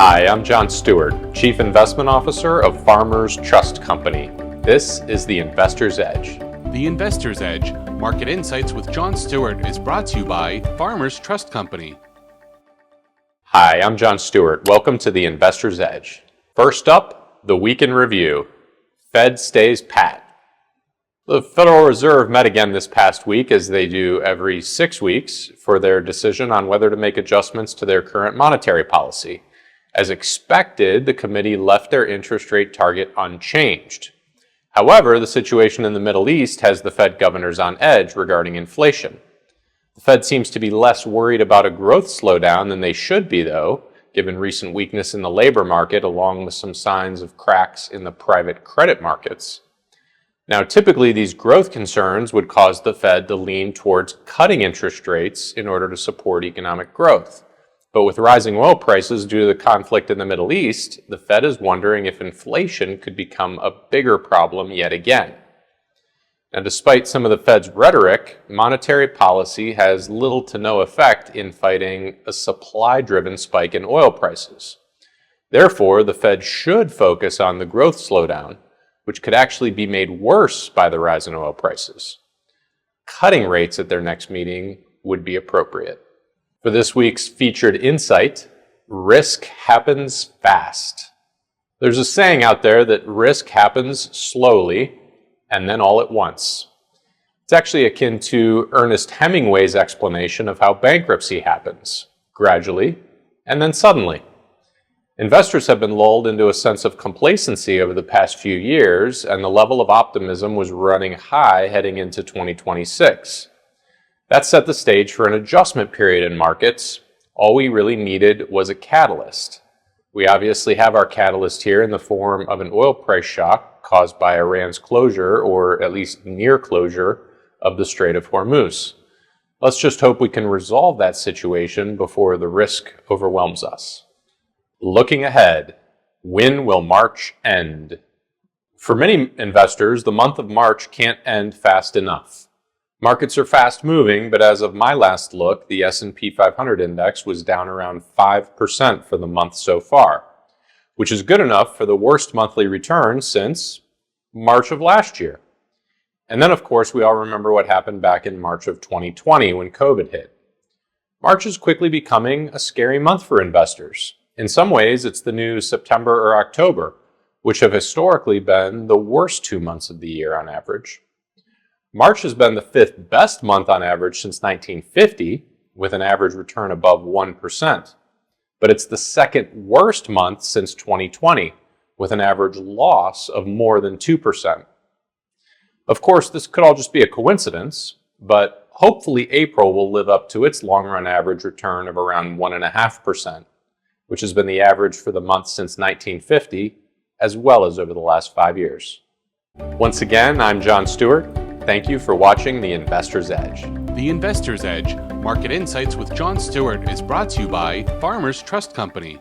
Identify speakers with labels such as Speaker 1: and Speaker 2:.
Speaker 1: Hi, I'm John Stewart, Chief Investment Officer of Farmers Trust Company. This is the Investor's Edge.
Speaker 2: The Investor's Edge, Market Insights with John Stewart, is brought to you by Farmers Trust Company.
Speaker 1: Hi, I'm John Stewart. Welcome to the Investor's Edge. First up, the week in review. Fed stays pat. The Federal Reserve met again this past week, as they do every 6 weeks, for their decision on whether to make adjustments to their current monetary policy. As expected, the committee left their interest rate target unchanged. However, the situation in the Middle East has the Fed governors on edge regarding inflation. The Fed seems to be less worried about a growth slowdown than they should be, though, given recent weakness in the labor market along with some signs of cracks in the private credit markets. Now, typically, these growth concerns would cause the Fed to lean towards cutting interest rates in order to support economic growth. But with rising oil prices due to the conflict in the Middle East, the Fed is wondering if inflation could become a bigger problem yet again. Now, despite some of the Fed's rhetoric, monetary policy has little to no effect in fighting a supply-driven spike in oil prices. Therefore, the Fed should focus on the growth slowdown, which could actually be made worse by the rise in oil prices. Cutting rates at their next meeting would be appropriate. For this week's featured insight, risk happens fast. There's a saying out there that risk happens slowly and then all at once. It's actually akin to Ernest Hemingway's explanation of how bankruptcy happens, gradually and then suddenly. Investors have been lulled into a sense of complacency over the past few years, and the level of optimism was running high heading into 2026. That set the stage for an adjustment period in markets. All we really needed was a catalyst. We obviously have our catalyst here in the form of an oil price shock caused by Iran's closure, or at least near closure, of the Strait of Hormuz. Let's just hope we can resolve that situation before the risk overwhelms us. Looking ahead, when will March end? For many investors, the month of March can't end fast enough. Markets are fast moving, but as of my last look, the S&P 500 index was down around 5% for the month so far, which is good enough for the worst monthly return since March of last year. And then, of course, we all remember what happened back in March of 2020 when COVID hit. March is quickly becoming a scary month for investors. In some ways, it's the new September or October, which have historically been the worst 2 months of the year on average. March has been the 5th best month on average since 1950, with an average return above 1%. But it's the second worst month since 2020, with an average loss of more than 2%. Of course, this could all just be a coincidence, but hopefully April will live up to its long-run average return of around 1.5%, which has been the average for the month since 1950, as well as over the last 5 years. Once again, I'm John Stewart. Thank you for watching The Investor's Edge.
Speaker 2: The Investor's Edge, Market Insights with John Stewart, is brought to you by Farmers Trust Company.